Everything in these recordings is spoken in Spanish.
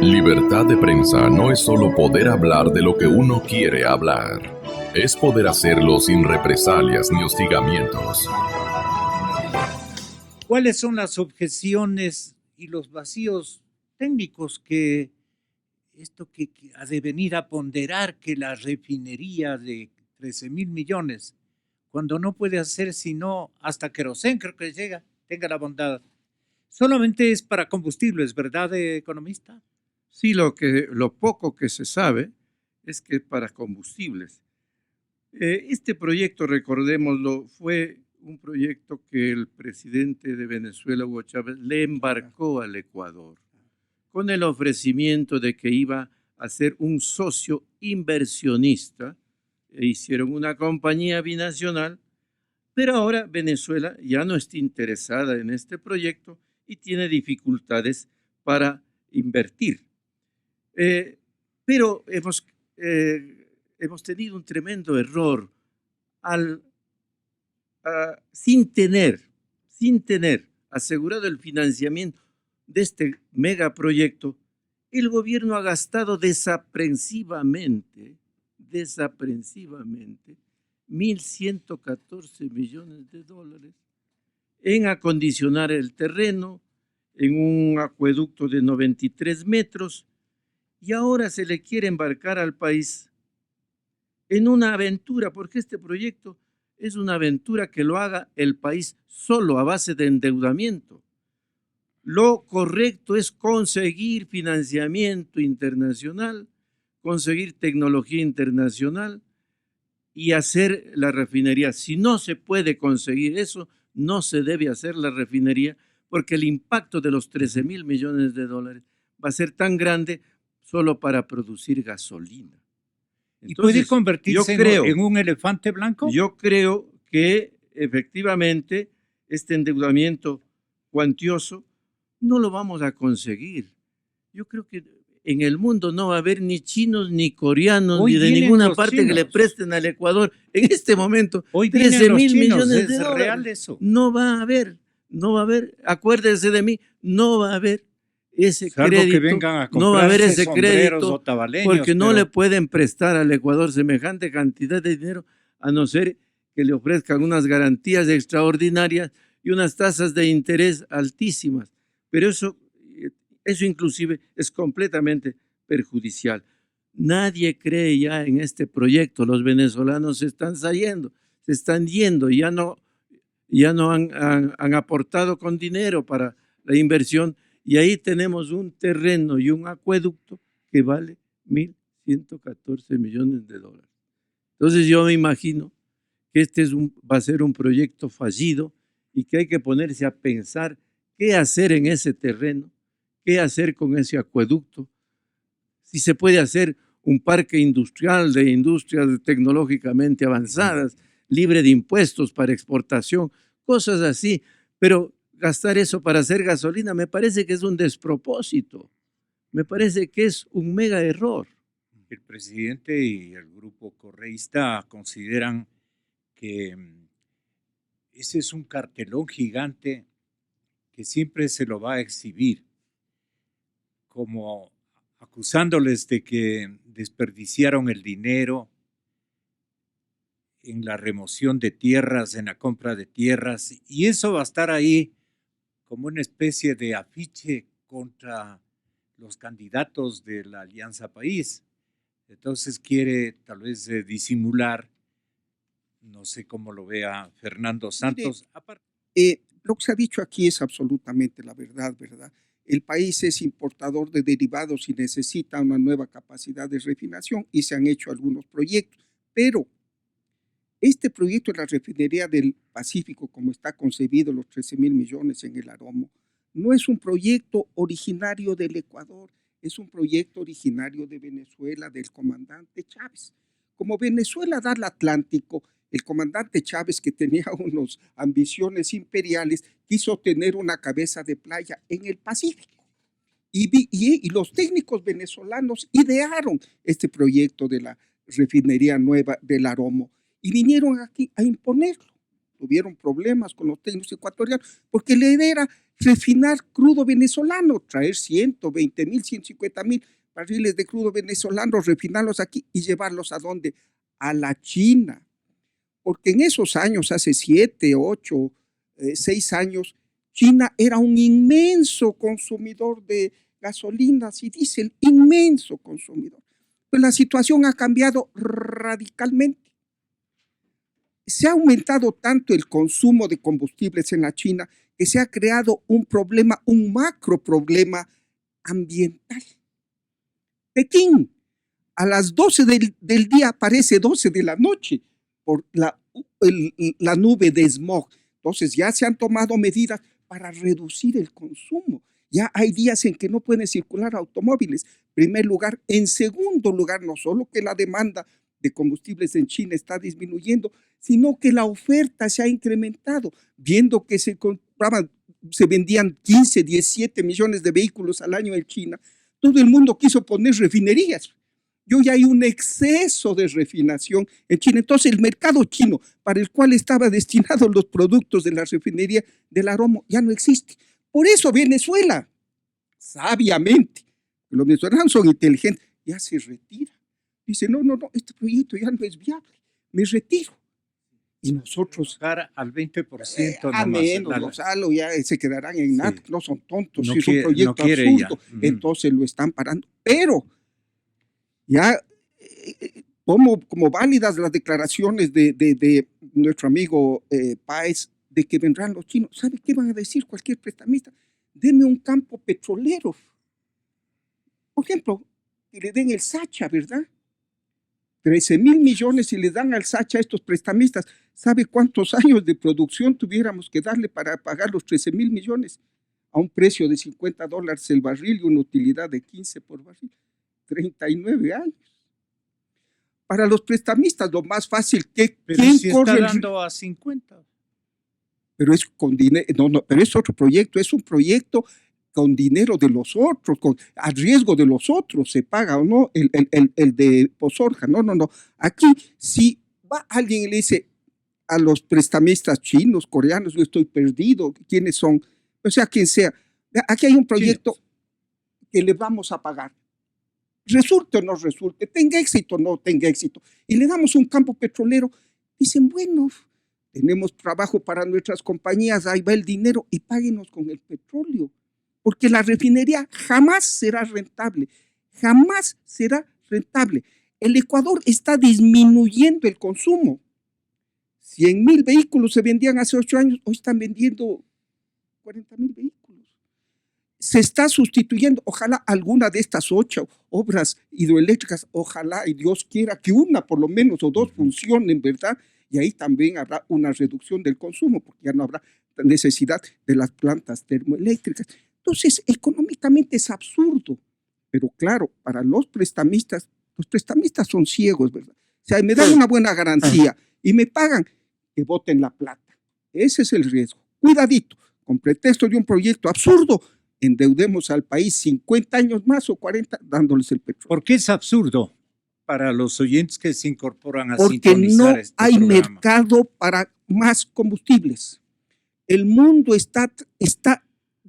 Libertad de prensa no es solo poder hablar de lo que uno quiere hablar. Es poder hacerlo sin represalias ni hostigamientos. ¿Cuáles son las objeciones y los vacíos técnicos que ha de venir a ponderar que la refinería de 13,000 millones, cuando no puede hacer sino hasta querosén, creo que llega, tenga la bondad? Solamente es para combustibles, ¿verdad, economista? Sí, lo poco que se sabe es que para combustibles. Este proyecto, recordémoslo, fue un proyecto que el presidente de Venezuela, Hugo Chávez, le embarcó al Ecuador con el ofrecimiento de que iba a ser un socio inversionista e hicieron una compañía binacional, pero ahora Venezuela ya no está interesada en este proyecto y tiene dificultades para invertir. Pero hemos tenido un tremendo error sin tener asegurado el financiamiento de este megaproyecto. El gobierno ha gastado desaprensivamente 1.114 millones de dólares en acondicionar el terreno, en un acueducto de 93 metros, y ahora se le quiere embarcar al país en una aventura, porque este proyecto es una aventura que lo haga el país solo a base de endeudamiento. Lo correcto es conseguir financiamiento internacional, conseguir tecnología internacional y hacer la refinería. Si no se puede conseguir eso, no se debe hacer la refinería, porque el impacto de los 13,000 millones de dólares va a ser tan grande solo para producir gasolina. Entonces, ¿y puede convertirse en un elefante blanco? Yo creo que efectivamente este endeudamiento cuantioso no lo vamos a conseguir. Yo creo que en el mundo no va a haber ni chinos, ni coreanos, ni de ninguna parte que le presten al Ecuador en este momento 13,000 millones de dólares. ¿Real eso? No va a haber, acuérdense de mí, no va a haber ese crédito, que vengan a no va a haber ese crédito, porque no le pueden prestar al Ecuador semejante cantidad de dinero, a no ser que le ofrezcan unas garantías extraordinarias y unas tasas de interés altísimas. Pero eso inclusive es completamente perjudicial. Nadie cree ya en este proyecto. Los venezolanos se están yendo, ya no han aportado con dinero para la inversión, y ahí tenemos un terreno y un acueducto que vale 1.114 millones de dólares. Entonces yo me imagino que va a ser un proyecto fallido y que hay que ponerse a pensar qué hacer en ese terreno, qué hacer con ese acueducto, si se puede hacer un parque industrial de industrias tecnológicamente avanzadas, libre de impuestos para exportación, cosas así, pero gastar eso para hacer gasolina me parece que es un despropósito, me parece que es un mega error. El presidente y el grupo correísta consideran que ese es un cartelón gigante que siempre se lo va a exhibir, como acusándoles de que desperdiciaron el dinero en la remoción de tierras, en la compra de tierras, y eso va a estar ahí como una especie de afiche contra los candidatos de la Alianza País. Entonces quiere tal vez disimular, no sé cómo lo vea Fernando Santos. Lo que se ha dicho aquí es absolutamente la verdad, ¿verdad? El país es importador de derivados y necesita una nueva capacidad de refinación y se han hecho algunos proyectos, pero este proyecto de la refinería del Pacífico, como está concebido, los 13,000 millones en el Aromo, no es un proyecto originario del Ecuador, es un proyecto originario de Venezuela, del comandante Chávez. Como Venezuela da al Atlántico, el comandante Chávez, que tenía unas ambiciones imperiales, quiso tener una cabeza de playa en el Pacífico. Y los técnicos venezolanos idearon este proyecto de la refinería nueva del Aromo y vinieron aquí a imponerlo. Tuvieron problemas con los técnicos ecuatorianos porque la idea era refinar crudo venezolano, traer 120,000, 150,000 barriles de crudo venezolano, refinarlos aquí y llevarlos ¿a dónde? A la China. Porque en esos años, hace 7, 8, 6 años, China era un inmenso consumidor de gasolinas y diésel, inmenso consumidor. Pues la situación ha cambiado radicalmente. Se ha aumentado tanto el consumo de combustibles en la China que se ha creado un problema, un macro problema ambiental. Pekín, a las 12 del día aparece 12 de la noche por la nube de smog. Entonces ya se han tomado medidas para reducir el consumo. Ya hay días en que no pueden circular automóviles, en primer lugar. En segundo lugar, no solo que la demanda de combustibles en China está disminuyendo, sino que la oferta se ha incrementado, viendo que se vendían 15, 17 millones de vehículos al año en China. Todo el mundo quiso poner refinerías. Y hoy hay un exceso de refinación en China. Entonces el mercado chino para el cual estaban destinados los productos de la refinería del Aromo ya no existe. Por eso Venezuela, sabiamente, los venezolanos son inteligentes, ya se retira. Dice, no, este proyecto ya no es viable, me retiro. Y nosotros... Al 20%. A menos, Gonzalo, ya se quedarán en nada, no son tontos, no, si es un proyecto absurdo, entonces lo están parando. Pero ya, como válidas las declaraciones de nuestro amigo Páez, de que vendrán los chinos, ¿sabe qué van a decir cualquier prestamista? Deme un campo petrolero. Por ejemplo, que le den el Sacha, ¿verdad? 13,000 millones y le dan al Sacha a estos prestamistas. ¿Sabe cuántos años de producción tuviéramos que darle para pagar los 13,000 millones? A un precio de $50 el barril y una utilidad de 15 por barril. 39 años. Para los prestamistas lo más fácil que... Pero ¿quién si corre está dando a 50? Pero es con dinero, pero es otro proyecto, es un proyecto con dinero de los otros, a riesgo de los otros se paga o no el de Pozorja. No. Aquí si va alguien y le dice a los prestamistas chinos, coreanos, yo estoy perdido, ¿quiénes son? O sea, quien sea. Aquí hay un proyecto que le vamos a pagar. Resulte o no resulte, tenga éxito o no tenga éxito. Y le damos un campo petrolero. Dicen, bueno, tenemos trabajo para nuestras compañías, ahí va el dinero y páguenos con el petróleo. Porque la refinería jamás será rentable, jamás será rentable. El Ecuador está disminuyendo el consumo. 100,000 vehículos se vendían hace 8 años, hoy están vendiendo 40,000 vehículos. Se está sustituyendo, ojalá alguna de estas 8 obras hidroeléctricas, ojalá y Dios quiera que una por lo menos o 2 funcionen, ¿verdad? Y ahí también habrá una reducción del consumo, porque ya no habrá necesidad de las plantas termoeléctricas. Entonces, económicamente es absurdo, pero claro, para los prestamistas son ciegos, ¿verdad? O sea, me dan una buena garantía y me pagan, que boten la plata. Ese es el riesgo. Cuidadito, con pretexto de un proyecto absurdo, endeudemos al país 50 años más o 40 dándoles el petróleo. ¿Por qué es absurdo? Para los oyentes que se incorporan a porque sintonizar no hay mercado para más combustibles. El mundo está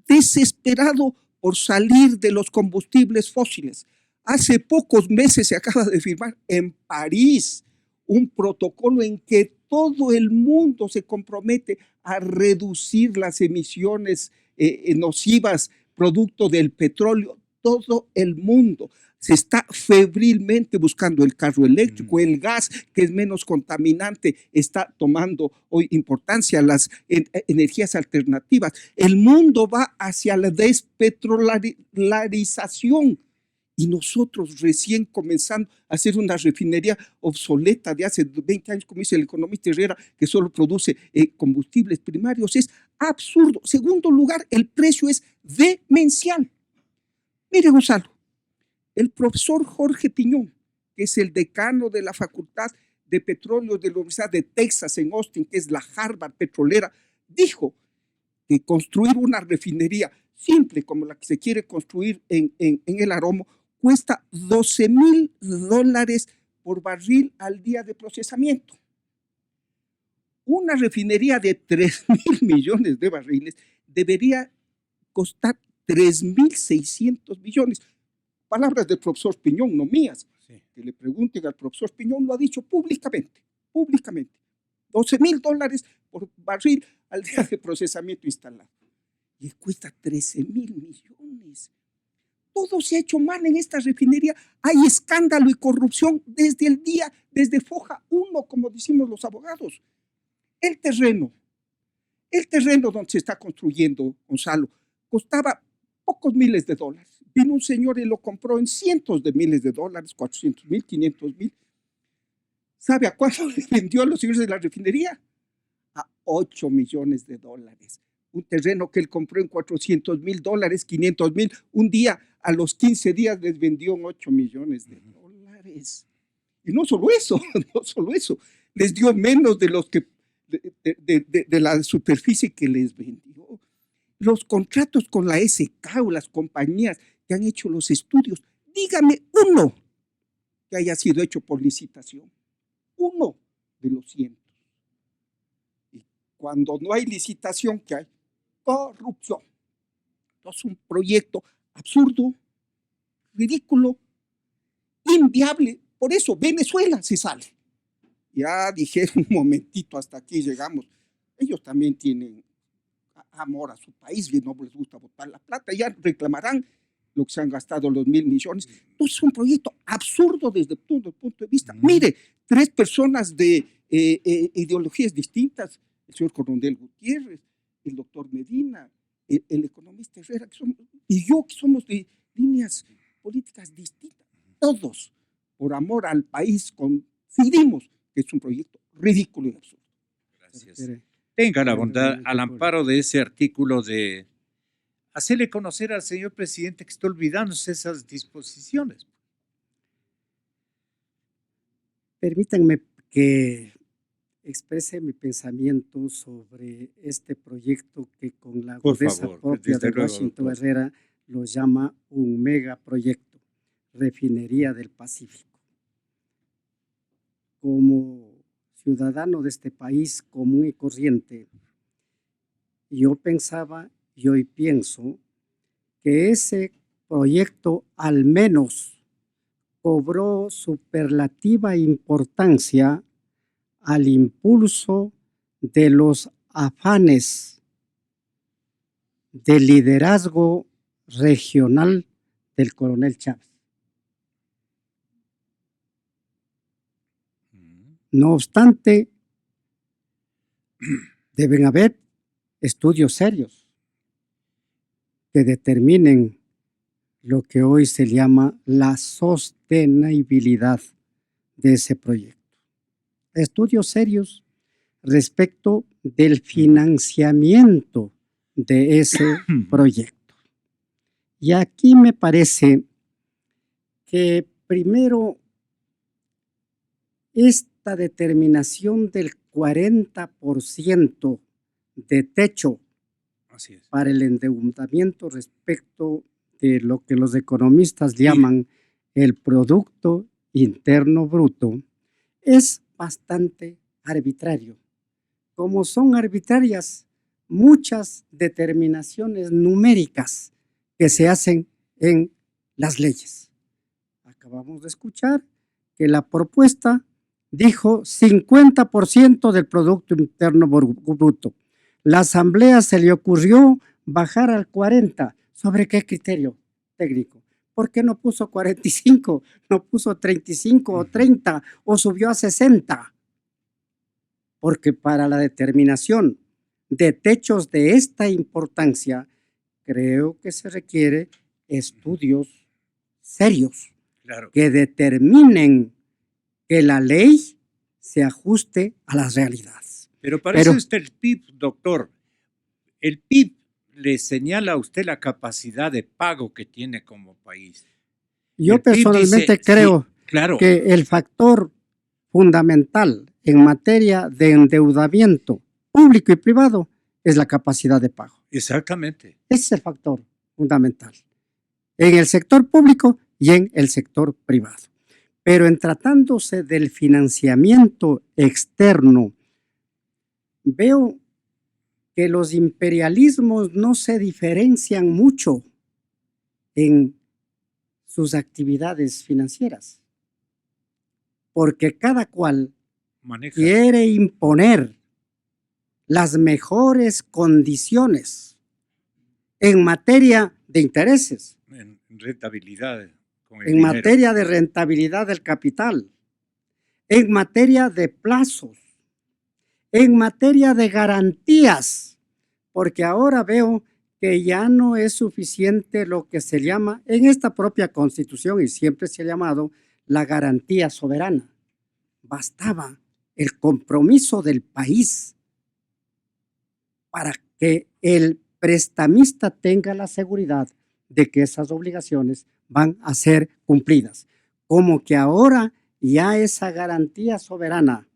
desesperado por salir de los combustibles fósiles. Hace pocos meses se acaba de firmar en París un protocolo en que todo el mundo se compromete a reducir las emisiones nocivas producto del petróleo. Todo el mundo se está febrilmente buscando el carro eléctrico, el gas, que es menos contaminante, está tomando hoy importancia, las energías alternativas. El mundo va hacia la despetrolarización y nosotros recién comenzando a hacer una refinería obsoleta de hace 20 años, como dice el economista Herrera, que solo produce combustibles primarios. Es absurdo. Segundo lugar, el precio es demencial. Mire, Gonzalo, el profesor Jorge Piñón, que es el decano de la Facultad de Petróleo de la Universidad de Texas en Austin, que es la Harvard petrolera, dijo que construir una refinería simple como la que se quiere construir en el Aromo cuesta $12,000 por barril al día de procesamiento. Una refinería de 3,000 millones de barriles debería costar 3.600 millones. Palabras del profesor Piñón, no mías. Sí. Que le pregunten al profesor Piñón, lo ha dicho públicamente. 12.000 dólares por barril al día de procesamiento instalado. Y cuesta 13.000 millones. Todo se ha hecho mal en esta refinería. Hay escándalo y corrupción desde Foja 1, como decimos los abogados. El terreno donde se está construyendo, Gonzalo, costaba pocos miles de dólares. Vino un señor y lo compró en cientos de miles de dólares, 400,000, 500,000. ¿Sabe a cuánto le vendió a los señores de la refinería? A 8 millones de dólares. Un terreno que él compró en 400,000 dólares, 500,000. Un día, a los 15 días, les vendió en 8 millones de dólares. Y no solo eso, les dio menos de los que de la superficie que les vendió. Los contratos con la SK o las compañías que han hecho los estudios, dígame uno que haya sido hecho por licitación. Uno de los cientos. Y cuando no hay licitación, ¿qué hay? Corrupción. Es un proyecto absurdo, ridículo, inviable. Por eso Venezuela se sale. Ya dije un momentito, hasta aquí llegamos. Ellos también tienen amor a su país y no les gusta botar la plata. Ya reclamarán lo que se han gastado los 1.000 millones. Entonces es un proyecto absurdo desde todo el punto de vista. Mire, 3 personas de ideologías distintas, el señor Coronel Gutiérrez, el doctor Medina, el economista Herrera, y yo, que somos de líneas políticas distintas, todos, por amor al país, coincidimos que es un proyecto ridículo y absurdo. Gracias. Tenga la bondad, al amparo de ese artículo, de hacerle conocer al señor presidente que está olvidándose esas disposiciones. Permítanme que exprese mi pensamiento sobre este proyecto que con la agudeza propia de Washington Herrera lo llama un megaproyecto, Refinería del Pacífico. Como ciudadano de este país común y corriente, yo pensaba y hoy pienso que ese proyecto al menos cobró superlativa importancia al impulso de los afanes de liderazgo regional del coronel Chávez. No obstante, deben haber estudios serios que determinen lo que hoy se llama la sostenibilidad de ese proyecto. Estudios serios respecto del financiamiento de ese proyecto. Y aquí me parece que primero esta determinación del 40% de techo para el endeudamiento respecto de lo que los economistas llaman el Producto Interno Bruto es bastante arbitrario. Como son arbitrarias muchas determinaciones numéricas que se hacen en las leyes. Acabamos de escuchar que la propuesta dijo 50% del Producto Interno Bruto. La Asamblea se le ocurrió bajar al 40%. ¿Sobre qué criterio técnico? ¿Por qué no puso 45, no puso 35 o 30 o subió a 60? Porque para la determinación de techos de esta importancia, creo que se requiere estudios serios que determinen que la ley se ajuste a las realidades. Pero parece usted el PIB, doctor. El PIB le señala a usted la capacidad de pago que tiene como país. Yo personalmente creo que el factor fundamental en materia de endeudamiento público y privado es la capacidad de pago. Exactamente. Ese es el factor fundamental en el sector público y en el sector privado. Pero en tratándose del financiamiento externo, veo que los imperialismos no se diferencian mucho en sus actividades financieras, porque cada cual quiere imponer las mejores condiciones en materia de intereses, en rentabilidad, en materia de rentabilidad del capital, en materia de plazos, en materia de garantías, porque ahora veo que ya no es suficiente lo que se llama en esta propia Constitución, y siempre se ha llamado la garantía soberana. Bastaba el compromiso del país para que el prestamista tenga la seguridad de que esas obligaciones van a ser cumplidas. Como que ahora ya esa garantía soberana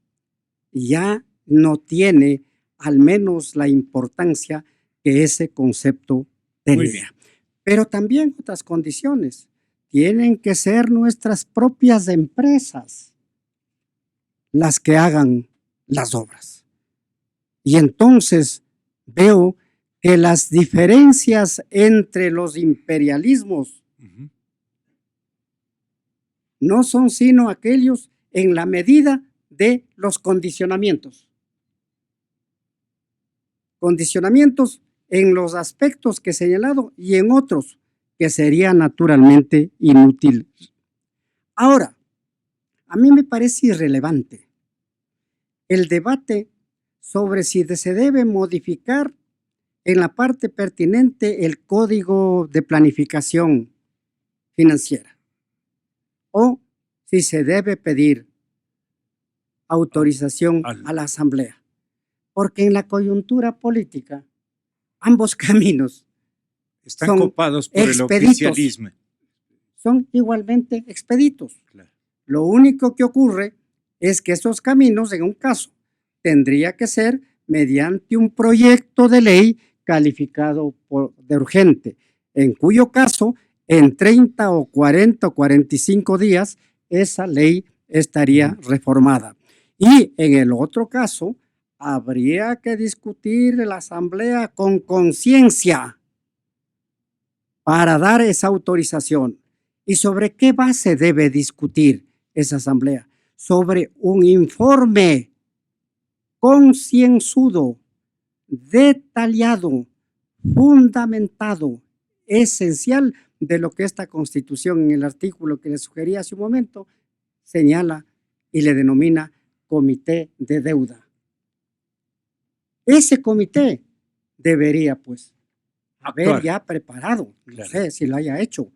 ya no tiene al menos la importancia que ese concepto tenía. Pero también otras condiciones. Tienen que ser nuestras propias empresas las que hagan las obras. Y entonces veo que las diferencias entre los imperialismos no son sino aquellos en la medida de los condicionamientos. Condicionamientos en los aspectos que he señalado y en otros que sería naturalmente inútil. Ahora, a mí me parece irrelevante el debate sobre si se debe modificar en la parte pertinente el Código de Planificación Financiera o si se debe pedir autorización a la Asamblea. Porque en la coyuntura política, ambos caminos están copados por el oficialismo. Son igualmente expeditos. Claro. Lo único que ocurre es que esos caminos, en un caso, tendría que ser mediante un proyecto de ley calificado de urgente, en cuyo caso, en 30 o 40 o 45 días, esa ley estaría reformada. Y en el otro caso, habría que discutir en la Asamblea con conciencia para dar esa autorización. ¿Y sobre qué base debe discutir esa Asamblea? Sobre un informe concienzudo, detallado, fundamentado, esencial de lo que esta Constitución, en el artículo que le sugerí hace un momento, señala y le denomina Comité de Deuda. Ese comité debería, pues, haber ya preparado, no sé si lo haya hecho,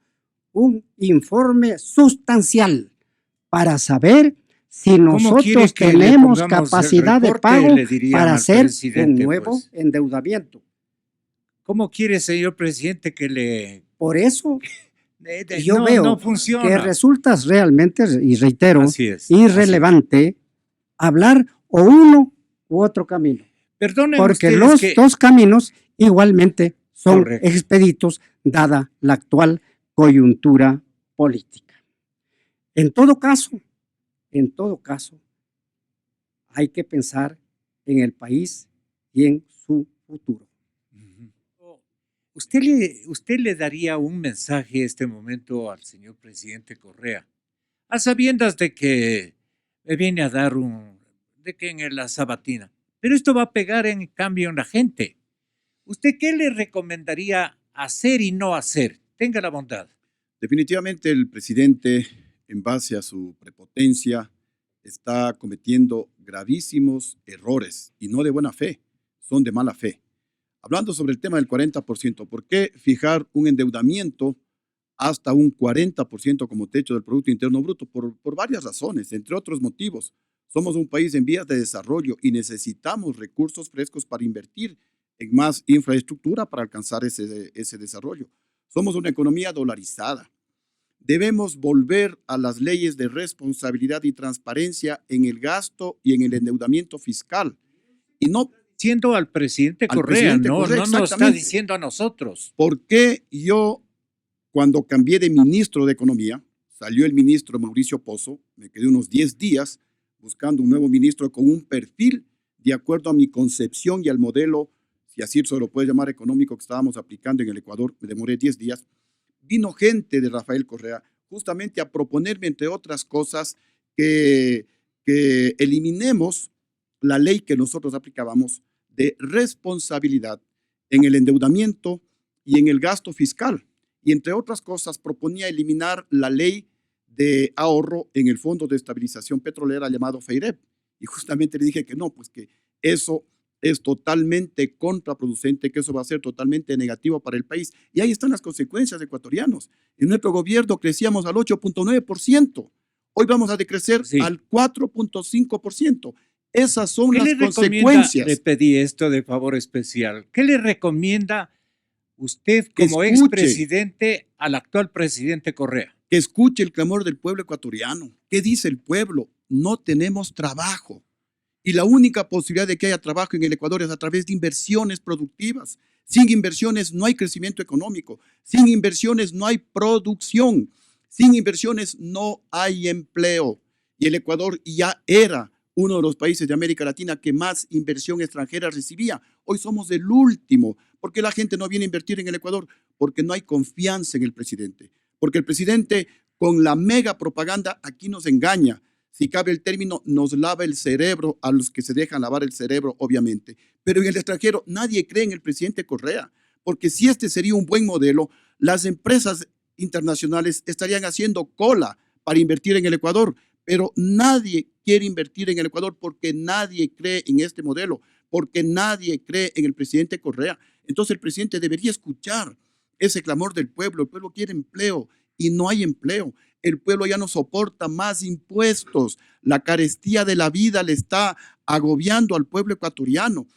un informe sustancial para saber si nosotros tenemos capacidad de pago para hacer un nuevo endeudamiento. ¿Cómo quiere, señor presidente, que le...? Por eso yo veo que resulta realmente, y reitero, irrelevante hablar o uno u otro camino. Porque los dos caminos igualmente son expeditos dada la actual coyuntura política. En todo caso, hay que pensar en el país y en su futuro. ¿Usted le daría un mensaje en este momento al señor presidente Correa, a sabiendas de que me viene a dar de que en la sabatina, pero esto va a pegar en cambio en la gente? ¿Usted qué le recomendaría hacer y no hacer? Tenga la bondad. Definitivamente el presidente, en base a su prepotencia, está cometiendo gravísimos errores y no de buena fe, son de mala fe. Hablando sobre el tema del 40%, ¿por qué fijar un endeudamiento hasta un 40% como techo del Producto Interno Bruto? Por varias razones, entre otros motivos. Somos un país en vías de desarrollo y necesitamos recursos frescos para invertir en más infraestructura para alcanzar ese desarrollo. Somos una economía dolarizada. Debemos volver a las leyes de responsabilidad y transparencia en el gasto y en el endeudamiento fiscal. Y no diciendo al presidente Correa, no nos está diciendo a nosotros. ¿Por qué yo, cuando cambié de ministro de Economía, salió el ministro Mauricio Pozo, me quedé unos 10 días buscando un nuevo ministro con un perfil de acuerdo a mi concepción y al modelo si así se lo puede llamar económico, que estábamos aplicando en el Ecuador, me demoré 10 días, vino gente de Rafael Correa justamente a proponerme, entre otras cosas, que eliminemos la ley que nosotros aplicábamos de responsabilidad en el endeudamiento y en el gasto fiscal. Y entre otras cosas, proponía eliminar la ley de ahorro en el Fondo de Estabilización Petrolera llamado FEIREP. Y justamente le dije que no, pues que eso es totalmente contraproducente, que eso va a ser totalmente negativo para el país. Y ahí están las consecuencias, ecuatorianos. En nuestro gobierno crecíamos al 8.9%. Hoy vamos a decrecer al 4.5%. Esas son las consecuencias. Le pedí esto de favor especial. ¿Qué le recomienda usted como expresidente al actual presidente Correa? Que escuche el clamor del pueblo ecuatoriano. ¿Qué dice el pueblo? No tenemos trabajo. Y la única posibilidad de que haya trabajo en el Ecuador es a través de inversiones productivas. Sin inversiones no hay crecimiento económico. Sin inversiones no hay producción. Sin inversiones no hay empleo. Y el Ecuador ya era uno de los países de América Latina que más inversión extranjera recibía. Hoy somos el último. ¿Por qué la gente no viene a invertir en el Ecuador? Porque no hay confianza en el presidente. Porque el presidente, con la mega propaganda, aquí nos engaña. Si cabe el término, nos lava el cerebro a los que se dejan lavar el cerebro, obviamente. Pero en el extranjero nadie cree en el presidente Correa, porque si este sería un buen modelo, las empresas internacionales estarían haciendo cola para invertir en el Ecuador, pero nadie quiere invertir en el Ecuador porque nadie cree en este modelo, porque nadie cree en el presidente Correa. Entonces el presidente debería escuchar ese clamor del pueblo. El pueblo quiere empleo y no hay empleo. El pueblo ya no soporta más impuestos. La carestía de la vida le está agobiando al pueblo ecuatoriano.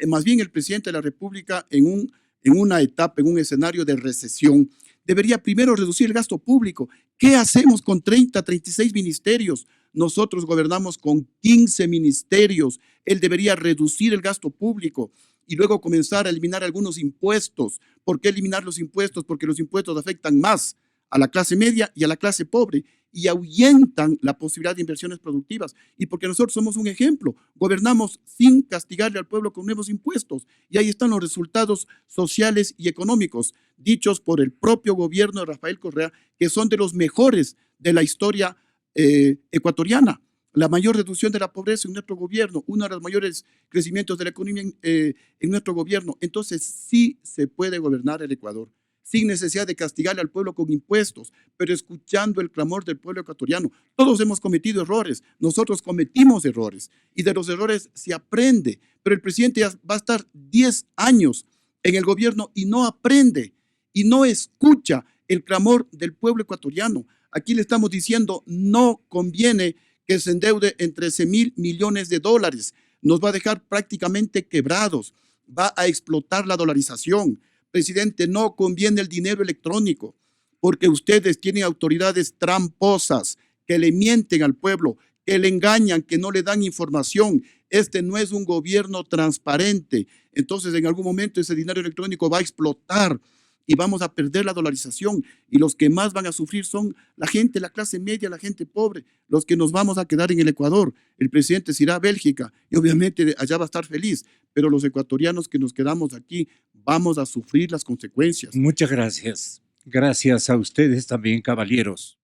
Más bien el presidente de la República en una etapa, en un escenario de recesión, debería primero reducir el gasto público. ¿Qué hacemos con 36 ministerios? Nosotros gobernamos con 15 ministerios. Él debería reducir el gasto público y luego comenzar a eliminar algunos impuestos. ¿Por qué eliminar los impuestos? Porque los impuestos afectan más a la clase media y a la clase pobre y ahuyentan la posibilidad de inversiones productivas. Y porque nosotros somos un ejemplo, gobernamos sin castigarle al pueblo con nuevos impuestos. Y ahí están los resultados sociales y económicos, dichos por el propio gobierno de Rafael Correa, que son de los mejores de la historia ecuatoriana. La mayor reducción de la pobreza en nuestro gobierno, uno de los mayores crecimientos de la economía en nuestro gobierno. Entonces sí se puede gobernar el Ecuador sin necesidad de castigarle al pueblo con impuestos, pero escuchando el clamor del pueblo ecuatoriano. Todos hemos cometido errores, nosotros cometimos errores, y de los errores se aprende, pero el presidente ya va a estar 10 años en el gobierno y no aprende, y no escucha el clamor del pueblo ecuatoriano. Aquí le estamos diciendo, no conviene que se endeude en 13,000 millones de dólares, nos va a dejar prácticamente quebrados, va a explotar la dolarización. Presidente, no conviene el dinero electrónico, porque ustedes tienen autoridades tramposas que le mienten al pueblo, que le engañan, que no le dan información. Este no es un gobierno transparente. Entonces, en algún momento ese dinero electrónico va a explotar y vamos a perder la dolarización. Y los que más van a sufrir son la gente, la clase media, la gente pobre, los que nos vamos a quedar en el Ecuador. El presidente se irá a Bélgica y obviamente allá va a estar feliz, pero los ecuatorianos que nos quedamos aquí vamos a sufrir las consecuencias. Muchas gracias. Gracias a ustedes también, caballeros.